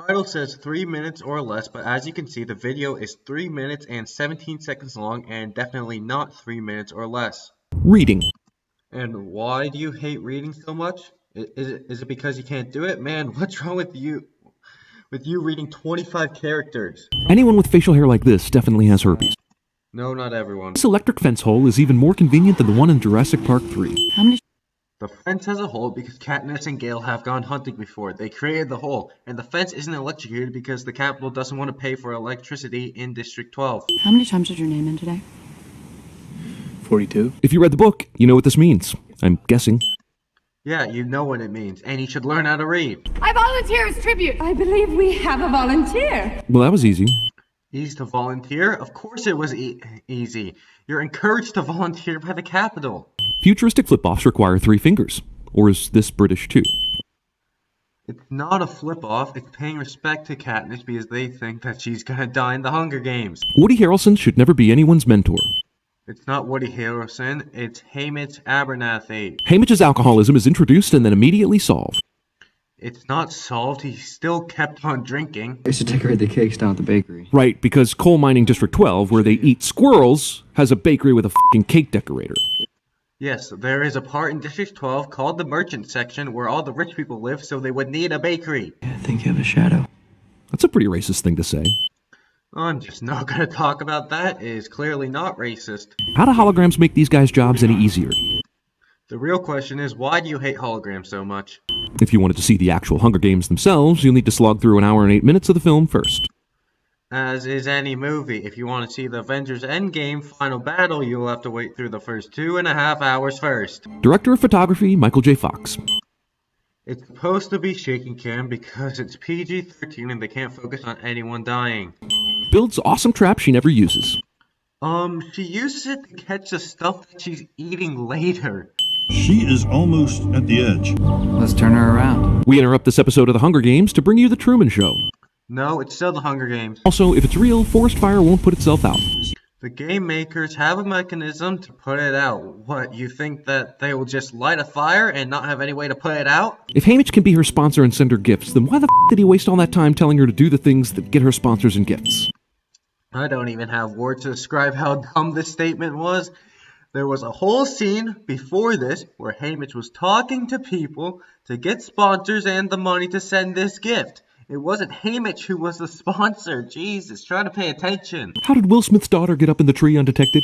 title says 3 minutes or less, but as you can see, the video is 3 minutes and 17 seconds long and definitely not 3 minutes or less. Reading. And why do you hate reading so much? Is it because you can't do it? Man, what's wrong with you reading 25 characters? Anyone with facial hair like this definitely has herpes. No, not everyone. This electric fence hole is even more convenient than the one in Jurassic Park 3. The fence has a hole because Katniss and Gale have gone hunting before. They created the hole, and the fence isn't electrocuted because the Capitol doesn't want to pay for electricity in District 12. How many times did your name in today? 42. If you read the book, you know what this means. I'm guessing. Yeah, you know what it means, and you should learn how to read. I volunteer as tribute. I believe we have a volunteer. Well, that was easy. Easy to volunteer? Of course it was easy. You're encouraged to volunteer by the Capitol. Futuristic flip-offs require 3 fingers. Or is this British too? It's not a flip-off, it's paying respect to Katniss because they think that she's gonna die in the Hunger Games. Woody Harrelson should never be anyone's mentor. It's not Woody Harrelson, it's Haymitch Abernathy. Haymitch's alcoholism is introduced and then immediately solved. It's not solved, he still kept on drinking. I used to decorate the cakes down at the bakery. Right, because Coal Mining District 12, where they eat squirrels, has a bakery with a f***ing cake decorator. Yes, there is a part in District 12 called the Merchant Section where all the rich people live, so they would need a bakery. I think you have a shadow. That's a pretty racist thing to say. I'm just not gonna talk about that. It is clearly not racist. How do holograms make these guys' jobs any easier? The real question is, why do you hate holograms so much? If you wanted to see the actual Hunger Games themselves, you'll need to slog through an hour and 8 minutes of the film first. As is any movie, if you want to see the Avengers Endgame final battle, you'll have to wait through the first 2.5 hours first. Director of Photography, Michael J. Fox. It's supposed to be shaky cam because it's PG-13 and they can't focus on anyone dying. Builds awesome trap she never uses. She uses it to catch the stuff that she's eating later. She is almost at the edge. Let's turn her around. We interrupt this episode of The Hunger Games to bring you The Truman Show. No, it's still the Hunger Games. Also, if it's real, forest fire won't put itself out. The game makers have a mechanism to put it out. What, you think that they will just light a fire and not have any way to put it out? If Haymitch can be her sponsor and send her gifts, then why the f*** did he waste all that time telling her to do the things that get her sponsors and gifts? I don't even have words to describe how dumb this statement was. There was a whole scene before this where Haymitch was talking to people to get sponsors and the money to send this gift. It wasn't Haymitch who was the sponsor. Jesus, try to pay attention. How did Will Smith's daughter get up in the tree undetected?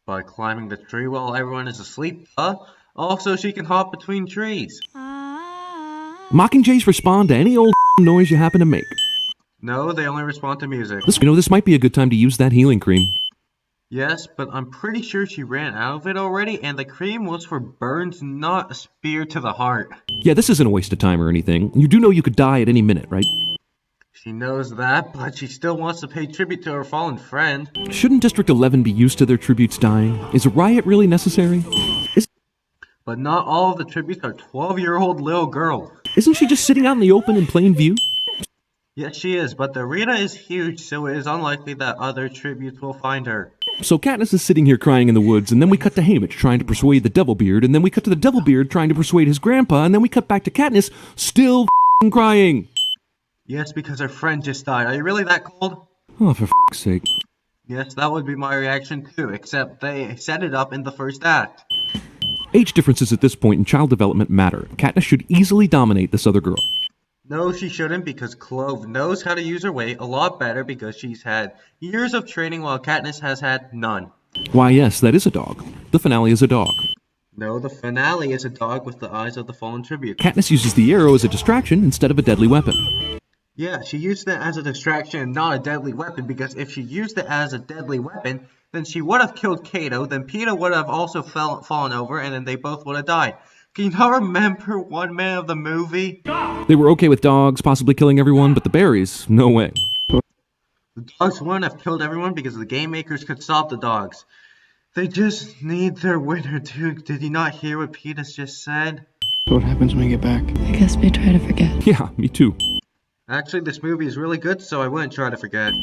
By climbing the tree while everyone is asleep, Also, she can hop between trees. Mockingjays respond to any old noise you happen to make. No, they only respond to music. This might be a good time to use that healing cream. Yes, but I'm pretty sure she ran out of it already, and the cream was for burns, not a spear to the heart. Yeah, this isn't a waste of time or anything. You do know you could die at any minute, right? She knows that, but she still wants to pay tribute to her fallen friend. Shouldn't District 11 be used to their tributes dying? Is a riot really necessary? But not all of the tributes are 12-year-old little girls. Isn't she just sitting out in the open in plain view? Yes, she is, but the arena is huge, so it is unlikely that other tributes will find her. So Katniss is sitting here crying in the woods, and then we cut to Haymitch trying to persuade the Devilbeard, and then we cut to the Devilbeard trying to persuade his grandpa, and then we cut back to Katniss still crying. Yes, because her friend just died. Are you really that cold? Oh, for f***'s sake. Yes, that would be my reaction too, except they set it up in the first act. Age differences at this point in child development matter. Katniss should easily dominate this other girl. No, she shouldn't, because Clove knows how to use her weight a lot better because she's had years of training while Katniss has had none. Why, yes, that is a dog. The finale is a dog. No, the finale is a dog with the eyes of the fallen tribute. Katniss uses the arrow as a distraction instead of a deadly weapon. Yeah, she used it as a distraction and not a deadly weapon, because if she used it as a deadly weapon, then she would have killed Cato, then Peeta would have also fallen over, and then they both would have died. Can you not remember one minute of the movie? They were okay with dogs possibly killing everyone, but the berries, no way. The dogs wouldn't have killed everyone because the game makers could stop the dogs. They just need their winner, dude. Did you not hear what Peeta just said? What happens when we get back? I guess we try to forget. Yeah, me too. Actually, this movie is really good, so I wouldn't try to forget.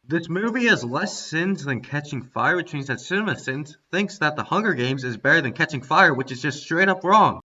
This This movie has less sins than Catching Fire, which means that CinemaSins thinks that The Hunger Games is better than Catching Fire, which is just straight up wrong.